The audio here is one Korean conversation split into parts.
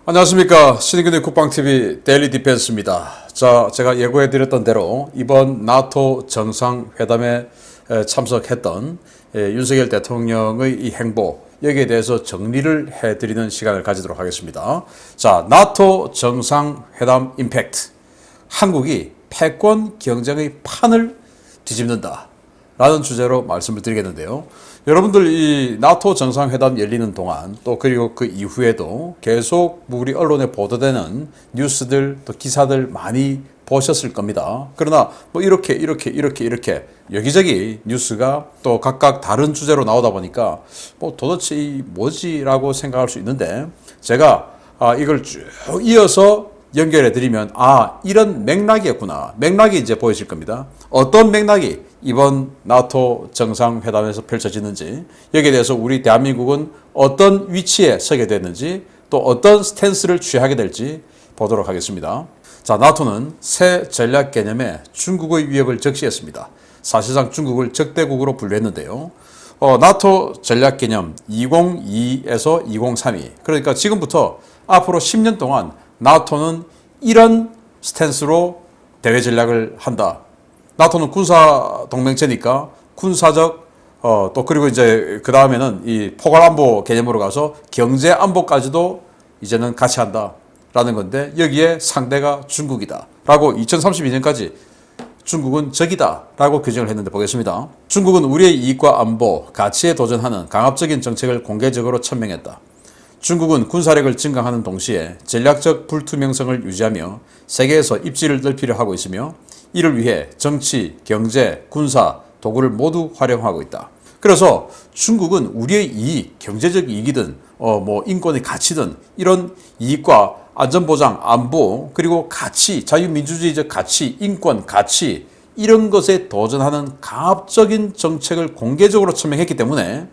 안녕하십니까. 신의균의 국방TV 데일리 디펜스입니다. 자, 제가 예고해드렸던 대로 이번 나토 정상회담에 참석했던 윤석열 대통령의 이 행보, 여기에 대해서 정리를 해드리는 시간을 가지도록 하겠습니다. 자, 나토 정상회담 임팩트. 한국이 패권 경쟁의 판을 뒤집는다 라는 주제로 말씀을 드리겠는데요. 여러분들 이 나토 정상회담 열리는 동안 또 그리고 그 이후에도 계속 우리 언론에 보도되는 뉴스들 또 기사들 많이 보셨을 겁니다. 그러나 뭐 이렇게 여기저기 뉴스가 또 각각 다른 주제로 나오다 보니까 뭐 도대체 이 뭐지라고 생각할 수 있는데, 제가 이걸 쭉 이어서 연결해 드리면 이런 맥락이었구나. 맥락이 이제 보이실 겁니다. 어떤 맥락이 이번 나토 정상회담에서 펼쳐지는지, 여기에 대해서 우리 대한민국은 어떤 위치에 서게 됐는지, 또 어떤 스탠스를 취하게 될지 보도록 하겠습니다. 자, 나토는 새 전략 개념에 중국의 위협을 적시했습니다. 사실상 중국을 적대국으로 분류했는데요. 나토 전략 개념 2022에서 2032. 그러니까 지금부터 앞으로 10년 동안 나토는 이런 스탠스로 대외 전략을 한다. 나토는 군사 동맹체니까 군사적 또 그리고 이제 그 다음에는 이 포괄 안보 개념으로 가서 경제 안보까지도 이제는 같이 한다라는 건데, 여기에 상대가 중국이다라고 2032년까지 중국은 적이다라고 규정을 했는데, 보겠습니다. 중국은 우리의 이익과 안보, 가치에 도전하는 강압적인 정책을 공개적으로 천명했다. 중국은 군사력을 증강하는 동시에 전략적 불투명성을 유지하며 세계에서 입지를 넓히려 하고 있으며, 이를 위해 정치, 경제, 군사, 도구를 모두 활용하고 있다. 그래서 중국은 우리의 이익, 경제적 이익이든 뭐 인권의 가치든 이런 이익과 안전보장, 안보, 그리고 가치, 자유민주주의적 가치, 인권, 가치, 이런 것에 도전하는 강압적인 정책을 공개적으로 천명했기 때문에,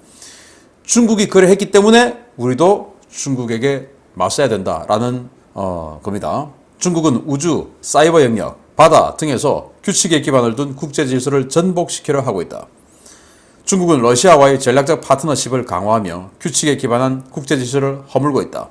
중국이 그래 했기 때문에 우리도 중국에게 맞서야 된다라는 겁니다. 중국은 우주, 사이버 영역, 바다 등에서 규칙에 기반을 둔 국제 질서를 전복시키려 하고 있다. 중국은 러시아와의 전략적 파트너십을 강화하며 규칙에 기반한 국제 질서를 허물고 있다.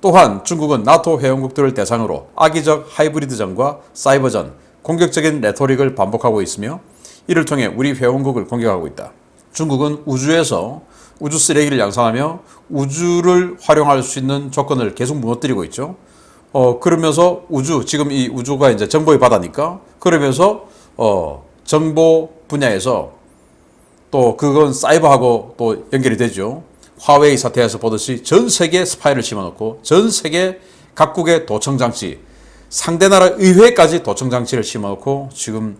또한 중국은 나토 회원국들을 대상으로 악의적 하이브리드전과 사이버전, 공격적인 레토릭을 반복하고 있으며, 이를 통해 우리 회원국을 공격하고 있다. 중국은 우주에서 우주 쓰레기를 양산하며 우주를 활용할 수 있는 조건을 계속 무너뜨리고 있죠. 그러면서 지금 이 우주가 이제 정보의 바다니까, 그러면서 정보 분야에서 또 그건 사이버하고 또 연결이 되죠. 화웨이 사태에서 보듯이 전 세계 스파이를 심어놓고 전 세계 각국의 도청장치, 상대 나라 의회까지 도청장치를 심어놓고 지금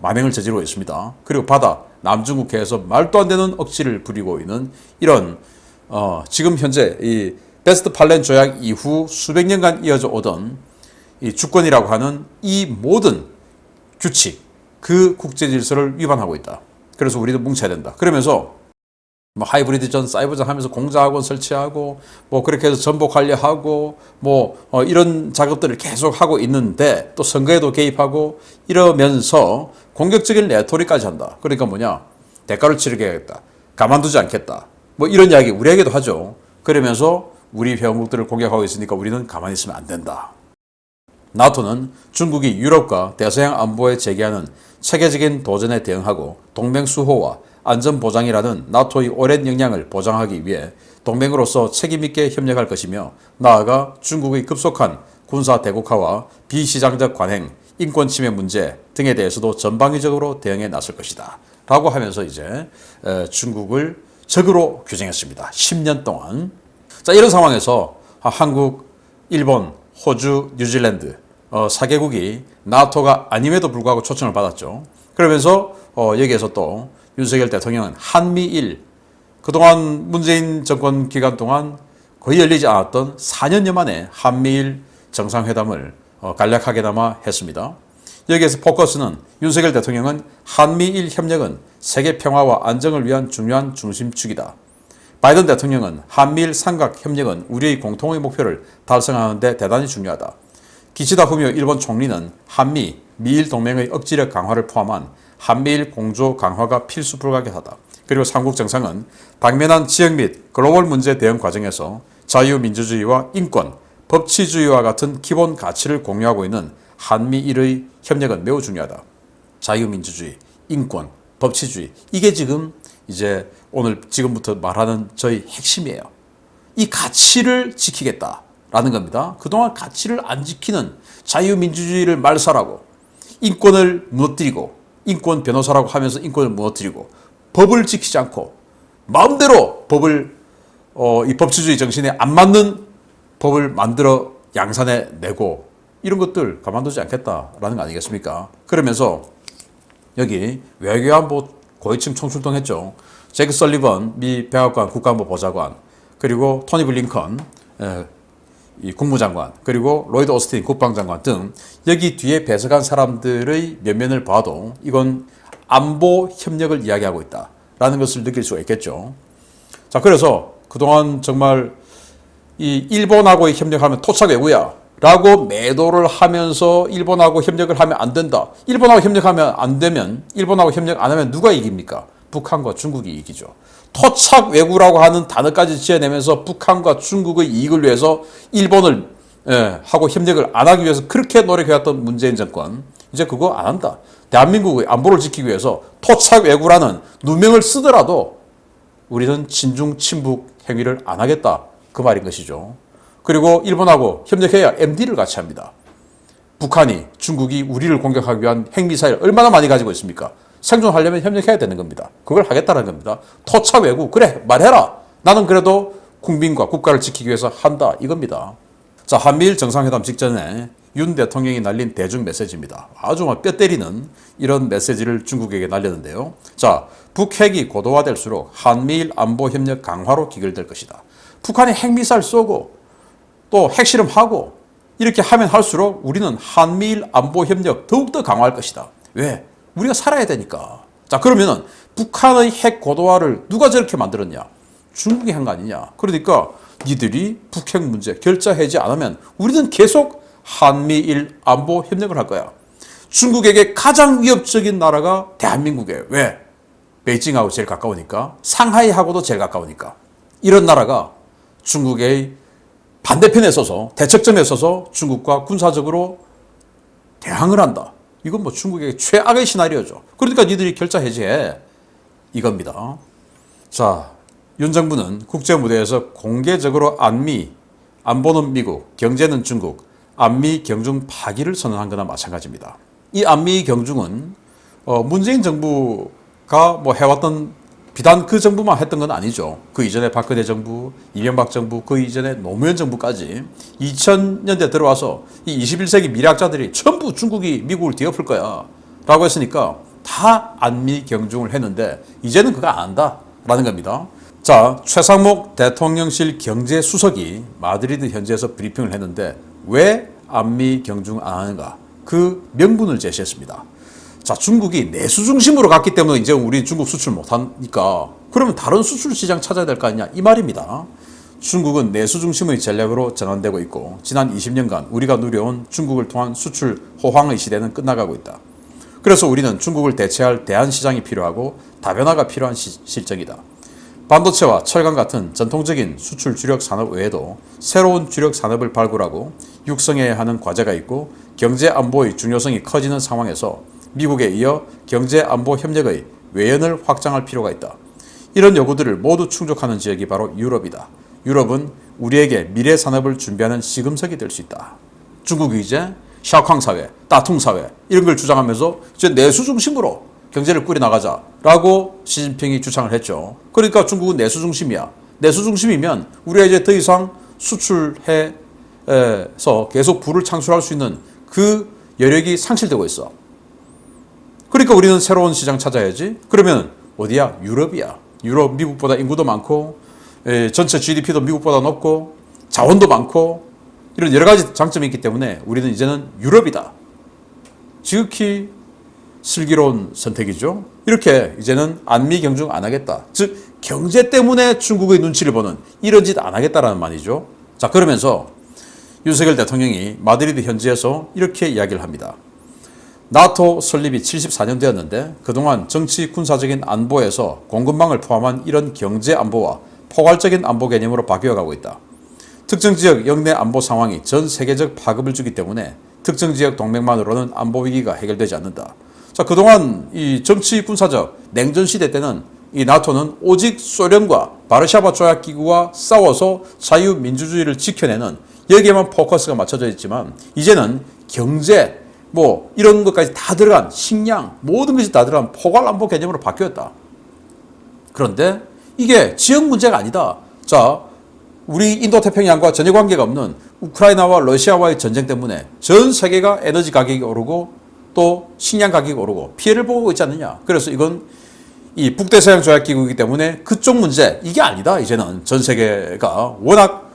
만행을 저지르고 있습니다. 그리고 바다, 남중국해에서 말도 안 되는 억지를 부리고 있는 이런 지금 현재 이 베스트팔렌 조약 이후 수백 년간 이어져 오던 이 주권이라고 하는 이 모든 규칙, 그 국제 질서를 위반하고 있다. 그래서 우리도 뭉쳐야 된다. 그러면서 뭐 하이브리드전, 사이버전 하면서 공자학원 설치하고 뭐 그렇게 해서 전복 관리하고 뭐 이런 작업들을 계속 하고 있는데, 또 선거에도 개입하고 이러면서 공격적인 레토릭까지 한다. 그러니까 뭐냐, 대가를 치르겠다, 가만두지 않겠다, 뭐 이런 이야기 우리에게도 하죠. 그러면서 우리 회원국들을 공격하고 있으니까 우리는 가만히 있으면 안 된다. 나토는 중국이 유럽과 대서양 안보에 제기하는 체계적인 도전에 대응하고 동맹 수호와 안전보장이라는 나토의 오랜 역량을 보장하기 위해 동맹으로서 책임있게 협력할 것이며, 나아가 중국의 급속한 군사 대국화와 비시장적 관행, 인권 침해 문제 등에 대해서도 전방위적으로 대응에 나설 것이다 라고 하면서 이제 중국을 적으로 규정했습니다. 10년 동안. 자, 이런 상황에서 한국, 일본, 호주, 뉴질랜드 4개국이 나토가 아님에도 불구하고 초청을 받았죠. 그러면서 여기에서 또 윤석열 대통령은 한미일, 그동안 문재인 정권 기간 동안 거의 열리지 않았던 4년여 만에 한미일 정상회담을 간략하게나마 했습니다. 여기에서 포커스는 윤석열 대통령은 한미일 협력은 세계 평화와 안정을 위한 중요한 중심축이다. 바이든 대통령은 한미일 삼각 협력은 우리의 공통의 목표를 달성하는 데 대단히 중요하다. 기시다 후미오 일본 총리는 한미, 미일 동맹의 억지력 강화를 포함한 한미일 공조 강화가 필수 불가결하다. 그리고 삼국 정상은 당면한 지역 및 글로벌 문제 대응 과정에서 자유민주주의와 인권, 법치주의와 같은 기본 가치를 공유하고 있는 한미일의 협력은 매우 중요하다. 자유민주주의, 인권, 법치주의, 이게 지금 이제 오늘 지금부터 말하는 저희 핵심이에요. 이 가치를 지키겠다라는 겁니다. 그동안 가치를 안 지키는 자유민주주의를 말살하고 인권을 무너뜨리고 인권 변호사라고 하면서 인권을 무너뜨리고 법을 지키지 않고 마음대로 법을 이 법치주의 정신에 안 맞는 법을 만들어 양산해 내고 이런 것들 가만두지 않겠다라는 거 아니겠습니까? 그러면서 여기 외교안보 고위층 총출동 했죠. 제크 설리번 미 백악관 국가안보 보좌관, 그리고 토니 블링컨 이 국무장관, 그리고 로이드 오스틴 국방장관 등 여기 뒤에 배석한 사람들의 면면을 봐도 이건 안보 협력을 이야기하고 있다라는 것을 느낄 수가 있겠죠. 자, 그래서 그동안 정말 이 일본하고의 협력하면 토착 외구야 라고 매도를 하면서 일본하고 협력을 하면 안 된다. 일본하고 협력하면 안 되면, 일본하고 협력 안 하면 누가 이깁니까? 북한과 중국이 이기죠. 토착 외구라고 하는 단어까지 지어내면서 북한과 중국의 이익을 위해서 일본을 하고 협력을 안 하기 위해서 그렇게 노력해왔던 문재인 정권, 이제 그거 안 한다. 대한민국의 안보를 지키기 위해서 토착 외구라는 누명을 쓰더라도 우리는 친중 친북 행위를 안 하겠다. 그 말인 것이죠. 그리고 일본하고 협력해야 MD를 같이 합니다. 북한이, 중국이 우리를 공격하기 위한 핵미사일 얼마나 많이 가지고 있습니까? 생존하려면 협력해야 되는 겁니다. 그걸 하겠다는 겁니다. 토착 외구, 그래 말해라. 나는 그래도 국민과 국가를 지키기 위해서 한다, 이겁니다. 자, 한미일 정상회담 직전에 윤 대통령이 날린 대중 메시지입니다. 아주 뼈 때리는 이런 메시지를 중국에게 날렸는데요. 자, 북핵이 고도화될수록 한미일 안보 협력 강화로 기결될 것이다. 북한이 핵미사일 쏘고 또 핵실험하고 이렇게 하면 할수록 우리는 한미일 안보 협력 더욱더 강화할 것이다. 왜? 우리가 살아야 되니까. 자, 그러면은 북한의 핵 고도화를 누가 저렇게 만들었냐? 중국이 한 거 아니냐? 그러니까 니들이 북핵 문제 결자 해지 않으면 우리는 계속 한미일 안보 협력을 할 거야. 중국에게 가장 위협적인 나라가 대한민국이에요. 왜? 베이징하고 제일 가까우니까, 상하이하고도 제일 가까우니까. 이런 나라가 중국의 반대편에 서서, 대척점에 서서 중국과 군사적으로 대항을 한다. 이건 뭐 중국의 최악의 시나리오죠. 그러니까 니들이 결자 해지해. 이겁니다. 자, 윤 정부는 국제 무대에서 공개적으로 안미, 안보는 미국, 경제는 중국, 안미 경중 파기를 선언한 거나 마찬가지입니다. 이 안미 경중은 문재인 정부가 뭐 해왔던, 비단 그 정부만 했던 건 아니죠. 그 이전에 박근혜 정부, 이명박 정부, 그 이전에 노무현 정부까지 2000년대 들어와서 이 21세기 미래학자들이 전부 중국이 미국을 뒤엎을 거야 라고 했으니까 다 안미 경중을 했는데 이제는 그거 안 한다라는 겁니다. 자, 최상목 대통령실 경제수석이 마드리드 현지에서 브리핑을 했는데 왜 안미 경중 안 하는가? 그 명분을 제시했습니다. 자, 중국이 내수 중심으로 갔기 때문에 이제 우리 중국 수출 못하니까 그러면 다른 수출 시장 찾아야 될 거 아니냐, 이 말입니다. 중국은 내수 중심의 전략으로 전환되고 있고 지난 20년간 우리가 누려온 중국을 통한 수출 호황의 시대는 끝나가고 있다. 그래서 우리는 중국을 대체할 대안시장이 필요하고 다변화가 필요한 실정이다. 반도체와 철강 같은 전통적인 수출 주력 산업 외에도 새로운 주력 산업을 발굴하고 육성해야 하는 과제가 있고 경제 안보의 중요성이 커지는 상황에서 미국에 이어 경제 안보 협력의 외연을 확장할 필요가 있다. 이런 요구들을 모두 충족하는 지역이 바로 유럽이다. 유럽은 우리에게 미래 산업을 준비하는 시금석이 될 수 있다. 중국이 이제 샤오캉 사회, 따퉁 사회 이런 걸 주장하면서 이제 내수 중심으로 경제를 꾸려나가자라고 시진핑이 주창을 했죠. 그러니까 중국은 내수 중심이야. 내수 중심이면 우리가 이제 더 이상 수출해서 계속 부를 창출할 수 있는 그 여력이 상실되고 있어. 그러니까 우리는 새로운 시장 찾아야지. 그러면 어디야? 유럽이야. 유럽 미국보다 인구도 많고 전체 GDP도 미국보다 높고 자원도 많고 이런 여러 가지 장점이 있기 때문에 우리는 이제는 유럽이다. 지극히 슬기로운 선택이죠. 이렇게 이제는 안미 경중 안 하겠다. 즉 경제 때문에 중국의 눈치를 보는 이런 짓 안 하겠다라는 말이죠. 자, 그러면서 윤석열 대통령이 마드리드 현지에서 이렇게 이야기를 합니다. 나토 설립이 74년 되었는데 그동안 정치 군사적인 안보에서 공급망을 포함한 이런 경제 안보와 포괄적인 안보 개념으로 바뀌어가고 있다. 특정 지역 영내 안보 상황이 전 세계적 파급을 주기 때문에 특정 지역 동맹만으로는 안보 위기가 해결되지 않는다. 자, 그동안 이 정치 군사적 냉전 시대 때는 이 나토는 오직 소련과 바르샤바 조약 기구와 싸워서 자유민주주의를 지켜내는 여기에만 포커스가 맞춰져 있지만 이제는 경제 뭐 이런 것까지 다 들어간 식량 모든 것이 다 들어간 포괄 안보 개념으로 바뀌었다. 그런데 이게 지역 문제가 아니다. 자, 우리 인도태평양과 전혀 관계가 없는 우크라이나와 러시아와의 전쟁 때문에 전 세계가 에너지 가격이 오르고 또 식량 가격이 오르고 피해를 보고 있지 않느냐. 그래서 이건 이 북대서양 조약기구이기 때문에 그쪽 문제 이게 아니다. 이제는 전 세계가 워낙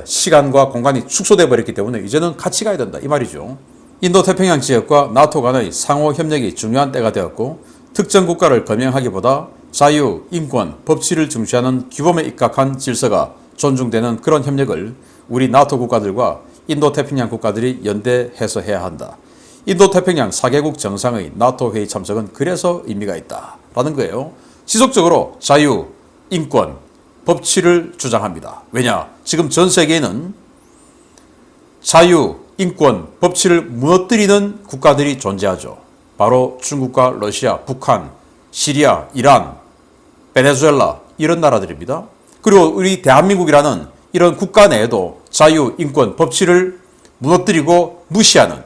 시간과 공간이 축소돼 버렸기 때문에 이제는 같이 가야 된다. 이 말이죠. 인도태평양 지역과 나토 간의 상호 협력이 중요한 때가 되었고 특정 국가를 검열하기보다 자유, 인권, 법치를 중시하는 규범에 입각한 질서가 존중되는 그런 협력을 우리 나토 국가들과 인도태평양 국가들이 연대해서 해야 한다. 인도태평양 4개국 정상의 나토 회의 참석은 그래서 의미가 있다라는 거예요. 지속적으로 자유, 인권, 법치를 주장합니다. 왜냐? 지금 전 세계에는 자유, 인권, 법치를 무너뜨리는 국가들이 존재하죠. 바로 중국과 러시아, 북한, 시리아, 이란, 베네수엘라 이런 나라들입니다. 그리고 우리 대한민국이라는 이런 국가 내에도 자유, 인권, 법치를 무너뜨리고 무시하는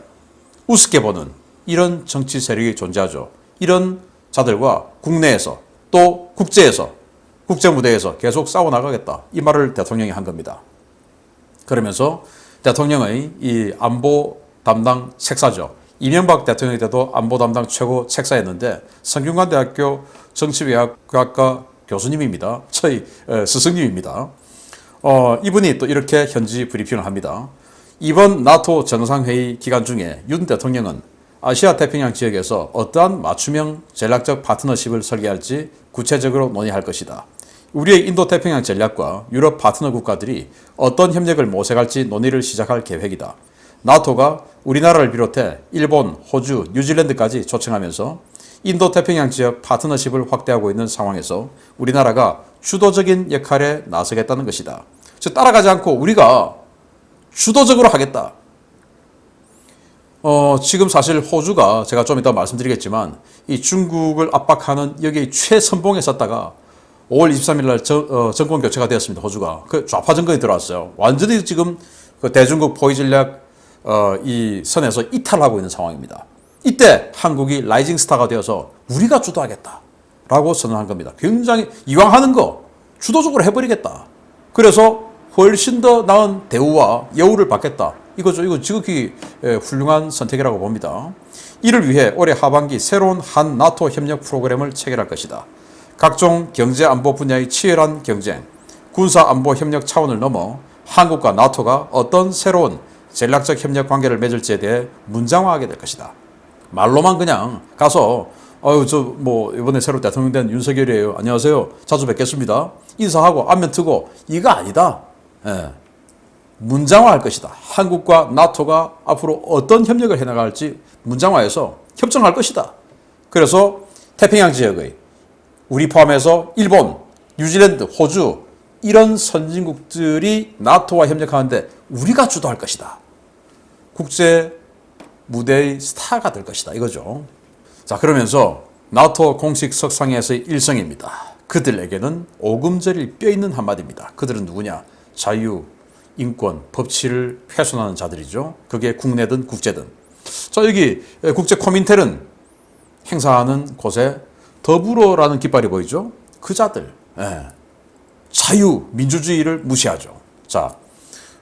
우습게 보는 이런 정치 세력이 존재하죠. 이런 자들과 국내에서 또 국제에서 국제무대에서 계속 싸워나가겠다. 이 말을 대통령이 한 겁니다. 그러면서 대통령의 이 안보 담당 책사죠. 이명박 대통령 때도 안보 담당 최고 책사였는데 성균관대학교 정치외학과 교수님입니다. 저희 스승님입니다. 이분이 또 이렇게 현지 브리핑을 합니다. 이번 나토 정상회의 기간 중에 윤 대통령은 아시아 태평양 지역에서 어떠한 맞춤형 전략적 파트너십을 설계할지 구체적으로 논의할 것이다. 우리의 인도태평양 전략과 유럽 파트너 국가들이 어떤 협력을 모색할지 논의를 시작할 계획이다. 나토가 우리나라를 비롯해 일본, 호주, 뉴질랜드까지 초청하면서 인도태평양 지역 파트너십을 확대하고 있는 상황에서 우리나라가 주도적인 역할에 나서겠다는 것이다. 즉 따라가지 않고 우리가 주도적으로 하겠다. 지금 사실 호주가 제가 좀 이따 말씀드리겠지만 이 중국을 압박하는 여기 최선봉에 섰다가 5월 23일 날 정권 교체가 되었습니다. 호주가. 그 좌파 정권이 들어왔어요. 완전히 지금 그 대중국 포위 전략 이 선에서 이탈하고 있는 상황입니다. 이때 한국이 라이징 스타가 되어서 우리가 주도하겠다라고 선언한 겁니다. 굉장히 이왕 하는 거 주도적으로 해버리겠다. 그래서 훨씬 더 나은 대우와 여우를 받겠다. 이거죠. 이거 지극히 훌륭한 선택이라고 봅니다. 이를 위해 올해 하반기 새로운 한 나토 협력 프로그램을 체결할 것이다. 각종 경제 안보 분야의 치열한 경쟁, 군사 안보 협력 차원을 넘어 한국과 나토가 어떤 새로운 전략적 협력 관계를 맺을지에 대해 문장화하게 될 것이다. 말로만 그냥 가서 이번에 새로 대통령 된 윤석열이에요. 안녕하세요. 자주 뵙겠습니다. 인사하고 안면 트고 이거 아니다. 문장화할 것이다. 한국과 나토가 앞으로 어떤 협력을 해나갈지 문장화해서 협정할 것이다. 그래서 태평양 지역의 우리 포함해서 일본, 뉴질랜드, 호주 이런 선진국들이 나토와 협력하는데 우리가 주도할 것이다. 국제 무대의 스타가 될 것이다. 이거죠. 자, 그러면서 나토 공식 석상에서의 일성입니다. 그들에게는 오금절일 뼈있는 한마디입니다. 그들은 누구냐? 자유, 인권, 법치를 훼손하는 자들이죠. 그게 국내든 국제든. 자, 여기 국제 코민텔은 행사하는 곳에 더불어라는 깃발이 보이죠? 그 자들. 자유, 민주주의를 무시하죠. 자,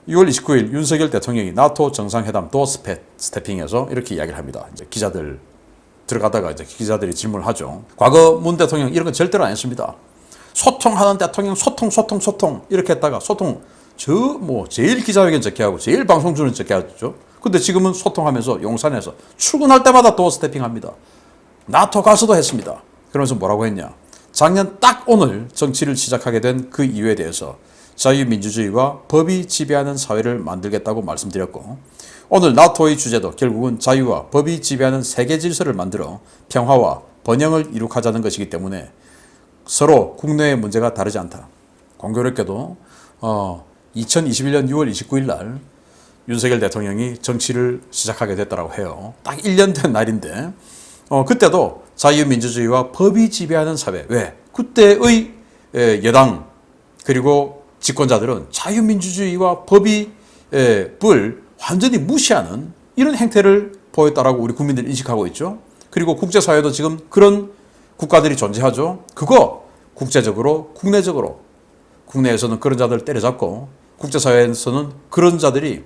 6월 29일 윤석열 대통령이 나토 정상회담 도어 스태핑에서 이렇게 이야기를 합니다. 이제 기자들 들어가다가 이제 기자들이 질문을 하죠. 과거 문 대통령 이런 건 절대로 안 했습니다. 소통하는 대통령 소통 이렇게 했다가 소통 제일 기자회견 적게 하고 제일 방송 주는 적게 하죠. 근데 지금은 소통하면서 용산에서 출근할 때마다 도어 스태핑 합니다. 나토 가서도 했습니다. 그러면서 뭐라고 했냐? 작년 딱 오늘 정치를 시작하게 된 그 이유에 대해서 자유민주주의와 법이 지배하는 사회를 만들겠다고 말씀드렸고 오늘 나토의 주제도 결국은 자유와 법이 지배하는 세계 질서를 만들어 평화와 번영을 이룩하자는 것이기 때문에 서로 국내의 문제가 다르지 않다. 공교롭게도 2021년 6월 29일 날 윤석열 대통령이 정치를 시작하게 됐다고 해요. 딱 1년 된 날인데 그때도 자유민주주의와 법이 지배하는 사회. 왜? 그때의 여당 그리고 집권자들은 자유민주주의와 법이 을 완전히 무시하는 이런 행태를 보였다라고 우리 국민들이 인식하고 있죠. 그리고 국제사회도 지금 그런 국가들이 존재하죠. 그거 국제적으로, 국내적으로, 국내에서는 그런 자들 때려잡고 국제사회에서는 그런 자들이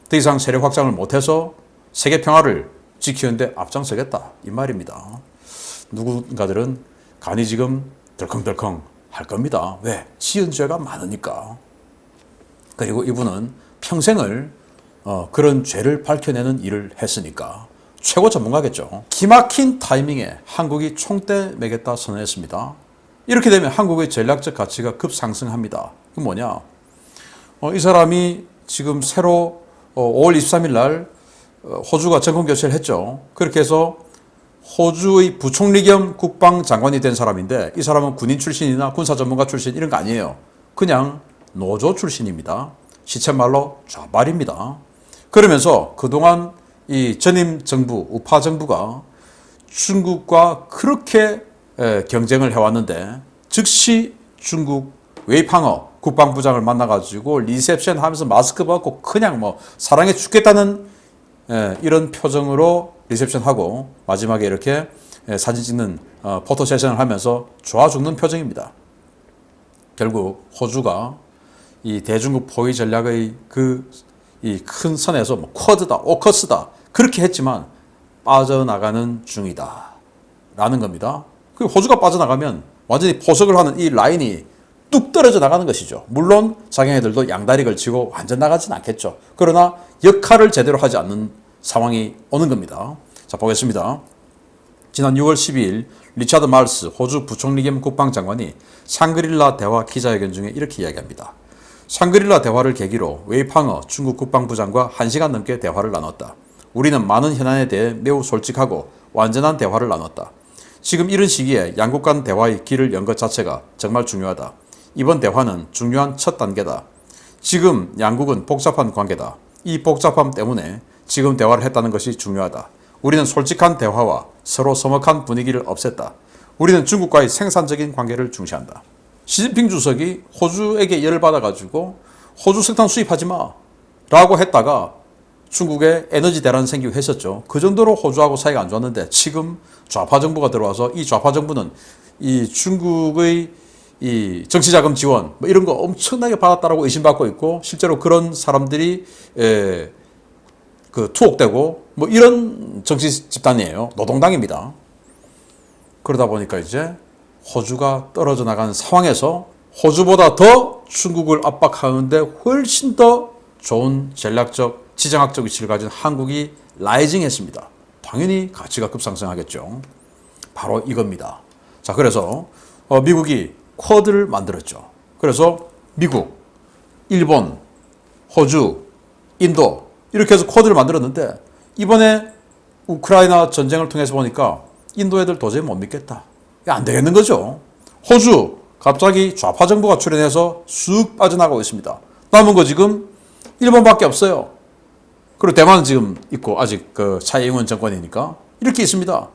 더 이상 세력 확장을 못해서 세계 평화를 지키는데 앞장서겠다 이 말입니다. 누군가들은 간이 지금 덜컹덜컹 할 겁니다. 왜? 지은 죄가 많으니까. 그리고 이분은 평생을 그런 죄를 밝혀내는 일을 했으니까 최고 전문가겠죠. 기막힌 타이밍에 한국이 총대 매겠다 선언했습니다. 이렇게 되면 한국의 전략적 가치가 급상승합니다. 그 뭐냐? 이 사람이 지금 새로 5월 23일 날 호주가 정권 교체를 했죠. 그렇게 해서 호주의 부총리 겸 국방장관이 된 사람인데 이 사람은 군인 출신이나 군사 전문가 출신 이런 거 아니에요. 그냥 노조 출신입니다. 시쳇말로 좌발입니다. 그러면서 그동안 이 전임 정부, 우파 정부가 중국과 그렇게 경쟁을 해왔는데 즉시 중국 웨이팡어 국방부장을 만나가지고 리셉션 하면서 마스크 벗고 그냥 뭐 사랑해 죽겠다는 이런 표정으로 리셉션하고 마지막에 이렇게 사진 찍는 포토 세션을 하면서 좋아 죽는 표정입니다. 결국 호주가 이 대중국 포위 전략의 이 큰 선에서 뭐 쿼드다, 오커스다 그렇게 했지만 빠져나가는 중이다 라는 겁니다. 그 호주가 빠져나가면 완전히 포석을 하는 이 라인이 뚝 떨어져 나가는 것이죠. 물론 자기네들도 양다리 걸치고 완전 나가진 않겠죠. 그러나 역할을 제대로 하지 않는 상황이 오는 겁니다. 자, 보겠습니다. 지난 6월 12일 리차드 말스 호주 부총리 겸 국방장관이 샹그릴라 대화 기자회견 중에 이렇게 이야기합니다. 샹그릴라 대화를 계기로 웨이팡어 중국 국방부장과 1시간 넘게 대화를 나눴다. 우리는 많은 현안에 대해 매우 솔직하고 완전한 대화를 나눴다. 지금 이런 시기에 양국 간 대화의 길을 연 것 자체가 정말 중요하다. 이번 대화는 중요한 첫 단계다. 지금 양국은 복잡한 관계다. 이 복잡함 때문에 지금 대화를 했다는 것이 중요하다. 우리는 솔직한 대화와 서로 서먹한 분위기를 없앴다. 우리는 중국과의 생산적인 관계를 중시한다. 시진핑 주석이 호주에게 열받아가지고 호주 석탄 수입하지 마 라고 했다가 중국에 에너지 대란이 생기고 했었죠. 그 정도로 호주하고 사이가 안 좋았는데 지금 좌파 정부가 들어와서 이 좌파 정부는 이 중국의 이 정치자금 지원 뭐 이런 거 엄청나게 받았다라고 의심받고 있고 실제로 그런 사람들이 투옥되고 뭐 이런 정치 집단이에요. 노동당입니다. 그러다 보니까 이제 호주가 떨어져 나가는 상황에서 호주보다 더 중국을 압박하는데 훨씬 더 좋은 전략적, 지정학적 위치를 가진 한국이 라이징했습니다. 당연히 가치가 급상승하겠죠. 바로 이겁니다. 자, 그래서 미국이 쿼드를 만들었죠. 그래서 미국, 일본, 호주, 인도 이렇게 해서 쿼드를 만들었는데 이번에 우크라이나 전쟁을 통해서 보니까 인도 애들 도저히 못 믿겠다. 안 되겠는 거죠. 호주 갑자기 좌파 정부가 출연해서 쑥 빠져나가고 있습니다. 남은 거 지금 일본밖에 없어요. 그리고 대만은 지금 있고 아직 그蔡英원 정권이니까 이렇게 있습니다.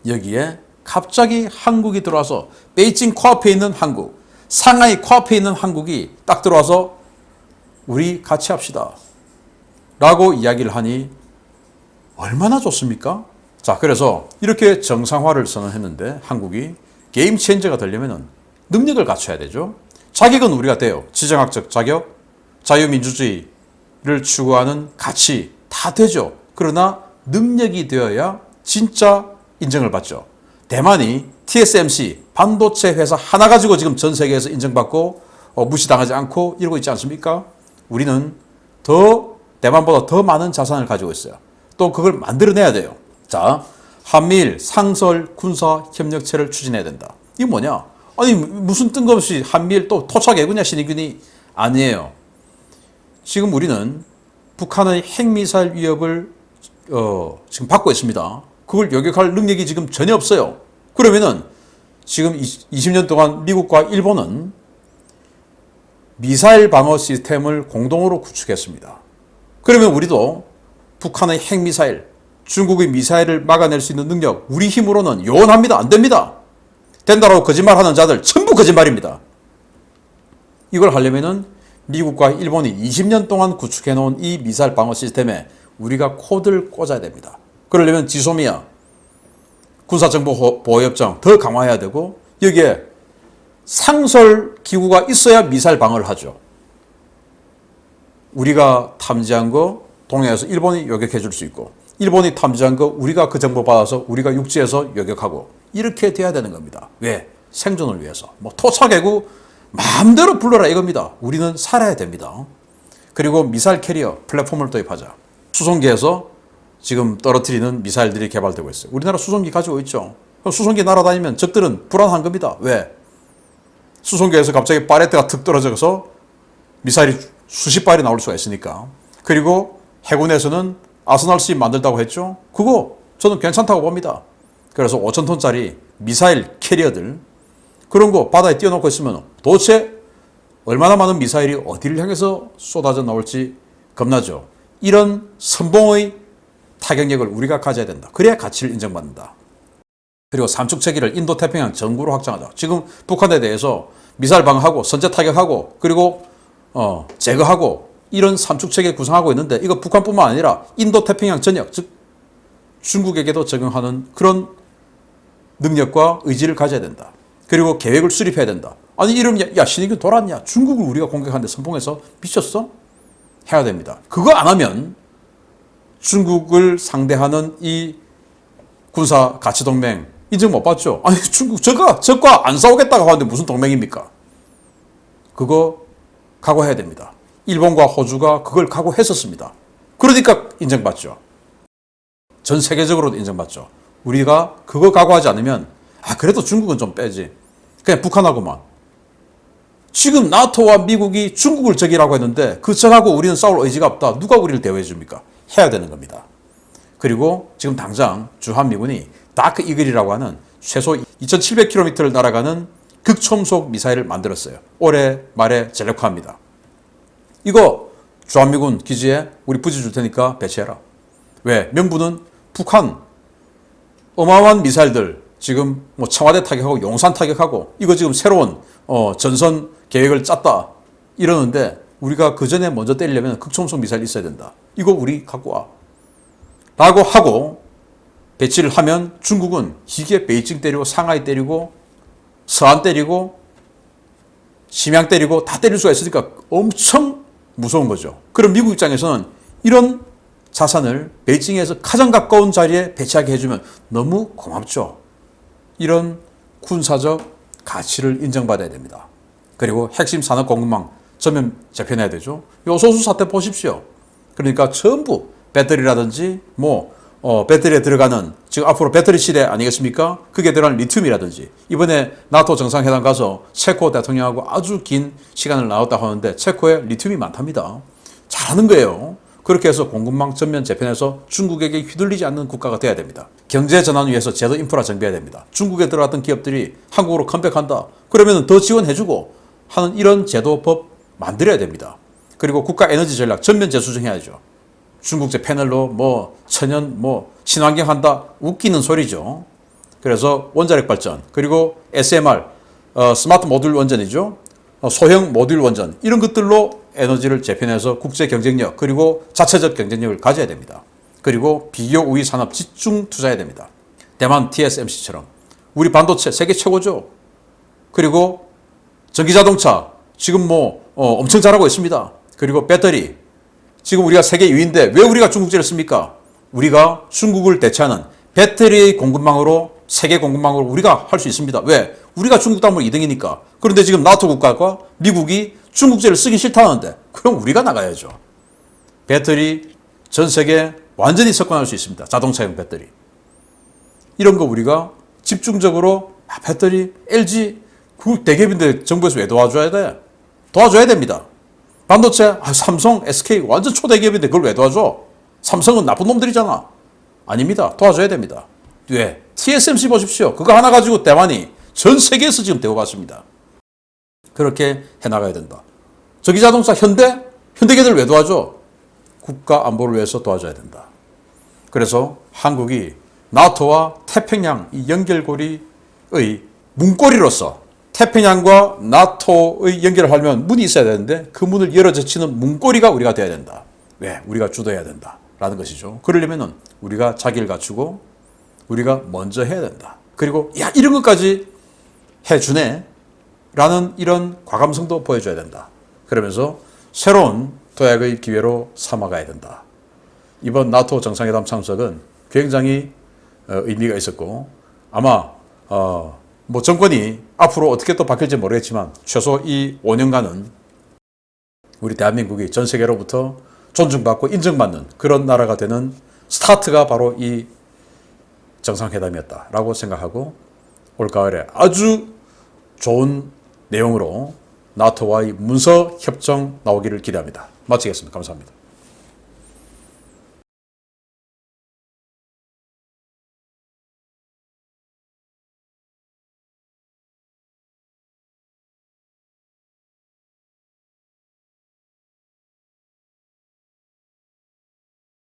여기에 갑자기 한국이 들어와서 베이징 코앞에 있는 한국, 상하이 코앞에 있는 한국이 딱 들어와서 우리 같이 합시다 라고 이야기를 하니 얼마나 좋습니까? 자, 그래서 이렇게 정상화를 선언했는데 한국이 게임 체인저가 되려면 능력을 갖춰야 되죠. 자격은 우리가 돼요. 지정학적 자격, 자유민주주의를 추구하는 가치 다 되죠. 그러나 능력이 되어야 진짜 인정을 받죠. 대만이 TSMC 반도체 회사 하나 가지고 지금 전 세계에서 인정받고 무시당하지 않고 이러고 있지 않습니까? 우리는 대만보다 더 많은 자산을 가지고 있어요. 또 그걸 만들어내야 돼요. 자, 한미일 상설 군사 협력체를 추진해야 된다. 이게 뭐냐? 아니 무슨 뜬금없이 한미일 또 토착애군이야 신의균이 아니에요. 지금 우리는 북한의 핵미사일 위협을 지금 받고 있습니다. 그걸 요격할 능력이 지금 전혀 없어요. 그러면은 지금 20년 동안 미국과 일본은 미사일 방어 시스템을 공동으로 구축했습니다. 그러면 우리도 북한의 핵미사일, 중국의 미사일을 막아낼 수 있는 능력, 우리 힘으로는 요원합니다. 안 됩니다. 된다라고 거짓말하는 자들 전부 거짓말입니다. 이걸 하려면은 미국과 일본이 20년 동안 구축해 놓은 이 미사일 방어 시스템에 우리가 코드를 꽂아야 됩니다. 그러려면 지소미아, 군사정보보호협정 더 강화해야 되고, 여기에 상설 기구가 있어야 미사일 방어를 하죠. 우리가 탐지한 거 동해에서 일본이 요격해 줄 수 있고, 일본이 탐지한 거 우리가 그 정보 받아서 우리가 육지에서 요격하고, 이렇게 돼야 되는 겁니다. 왜? 생존을 위해서. 뭐 토착해고 마음대로 불러라 이겁니다. 우리는 살아야 됩니다. 그리고 미사일 캐리어 플랫폼을 도입하자. 수송기에서 지금 떨어뜨리는 미사일들이 개발되고 있어요. 우리나라 수송기 가지고 있죠. 수송기 날아다니면 적들은 불안한 겁니다. 왜? 수송기에서 갑자기 파레트가 툭 떨어져서 미사일이 수십 발이 나올 수가 있으니까. 그리고 해군에서는 아스날씨 만들다고 했죠. 그거 저는 괜찮다고 봅니다. 그래서 5,000톤짜리 미사일 캐리어들, 그런 거 바다에 띄워놓고 있으면 도대체 얼마나 많은 미사일이 어디를 향해서 쏟아져 나올지 겁나죠. 이런 선봉의 타격력을 우리가 가져야 된다. 그래야 가치를 인정받는다. 그리고 삼축체계를 인도태평양 전구로 확장하자. 지금 북한에 대해서 미사일 방어하고 선제 타격하고 그리고 제거하고 이런 삼축체계 구성하고 있는데, 이거 북한뿐만 아니라 인도태평양 전역, 즉 중국에게도 적용하는 그런 능력과 의지를 가져야 된다. 그리고 계획을 수립해야 된다. 아니 이러면 야 신익이 돌았냐? 중국을 우리가 공격하는데 선봉해서 미쳤어? 해야 됩니다. 그거 안 하면 중국을 상대하는 이 군사 가치 동맹 인정 못 받죠. 아니 중국 적과 안 싸우겠다고 하는데 무슨 동맹입니까? 그거 각오해야 됩니다. 일본과 호주가 그걸 각오했었습니다. 그러니까 인정받죠. 전 세계적으로도 인정받죠. 우리가 그거 각오하지 않으면 그래도 중국은 좀 빼지. 그냥 북한하고만. 지금 나토와 미국이 중국을 적이라고 했는데 그 적하고 우리는 싸울 의지가 없다. 누가 우리를 대우해 줍니까? 해야 되는 겁니다. 그리고 지금 당장 주한미군이 다크 이글이라고 하는 최소 2,700km를 날아가는 극초음속 미사일을 만들었어요. 올해 말에 전력화합니다. 이거 주한미군 기지에 우리 부지 줄 테니까 배치해라. 왜? 명분은 북한 어마어마한 미사일들 지금 뭐 청와대 타격하고 용산 타격하고 이거 지금 새로운 전선 계획을 짰다 이러는데, 우리가 그 전에 먼저 때리려면 극초음속 미사일이 있어야 된다. 이거 우리 갖고 와 라고 하고 배치를 하면 중국은 이게 베이징 때리고 상하이 때리고 서안 때리고 심양 때리고 다 때릴 수가 있으니까 엄청 무서운 거죠. 그럼 미국 입장에서는 이런 자산을 베이징에서 가장 가까운 자리에 배치하게 해주면 너무 고맙죠. 이런 군사적 가치를 인정받아야 됩니다. 그리고 핵심 산업 공급망 전면 재편해야 되죠. 요소수 사태 보십시오. 그러니까 전부 배터리라든지 배터리에 들어가는, 지금 앞으로 배터리 시대 아니겠습니까? 그게 들어가는 리튬이라든지, 이번에 나토 정상회담 가서 체코 대통령하고 아주 긴 시간을 나눴다고 하는데 체코에 리튬이 많답니다. 잘하는 거예요. 그렇게 해서 공급망 전면 재편해서 중국에게 휘둘리지 않는 국가가 돼야 됩니다. 경제 전환 위해서 제도 인프라 정비해야 됩니다. 중국에 들어갔던 기업들이 한국으로 컴백한다. 그러면 더 지원해주고 하는 이런 제도법 만들어야 됩니다. 그리고 국가 에너지 전략 전면 재수정해야죠. 중국제 패널로 천연 친환경 한다, 웃기는 소리죠. 그래서 원자력 발전, 그리고 SMR 스마트 모듈 원전이죠. 소형 모듈 원전, 이런 것들로 에너지를 재편해서 국제 경쟁력 그리고 자체적 경쟁력을 가져야 됩니다. 그리고 비교 우위 산업 집중 투자해야 됩니다. 대만 TSMC처럼 우리 반도체 세계 최고죠. 그리고 전기자동차 지금 엄청 잘하고 있습니다. 그리고 배터리 지금 우리가 세계 2위인데 왜 우리가 중국제를 씁니까? 우리가 중국을 대체하는 배터리 공급망으로, 세계 공급망으로 우리가 할 수 있습니다. 왜? 우리가 중국 다음으로 2등이니까. 그런데 지금 나토 국가가 미국이 중국제를 쓰기 싫다는데 그럼 우리가 나가야죠. 배터리 전 세계 완전히 석권할 수 있습니다. 자동차용 배터리. 이런 거 우리가 집중적으로 배터리, LG 그 대기업인데 정부에서 왜 도와줘야 돼? 도와줘야 됩니다. 반도체, 삼성, SK 완전 초대기업인데 그걸 왜 도와줘? 삼성은 나쁜 놈들이잖아. 아닙니다. 도와줘야 됩니다. 왜? TSMC 보십시오. 그거 하나 가지고 대만이 전 세계에서 지금 대우받습니다. 그렇게 해나가야 된다. 전기자동차 현대기아들 왜 도와줘? 국가 안보를 위해서 도와줘야 된다. 그래서 한국이 나토와 태평양 이 연결고리의 문고리로서 태평양과 나토의 연결을 하려면 문이 있어야 되는데 그 문을 열어젖히는 문고리가 우리가 돼야 된다. 왜? 우리가 주도해야 된다. 라는 것이죠. 그러려면 우리가 자기를 갖추고 우리가 먼저 해야 된다. 그리고 야 이런 것까지 해주네 라는 이런 과감성도 보여줘야 된다. 그러면서 새로운 도약의 기회로 삼아가야 된다. 이번 나토 정상회담 참석은 굉장히 의미가 있었고 아마 뭐 정권이 앞으로 어떻게 또 바뀔지 모르겠지만 최소 이 5년간은 우리 대한민국이 전 세계로부터 존중받고 인정받는 그런 나라가 되는 스타트가 바로 이 정상회담이었다라고 생각하고 올가을에 아주 좋은 내용으로 나토와의 문서 협정 나오기를 기대합니다. 마치겠습니다. 감사합니다.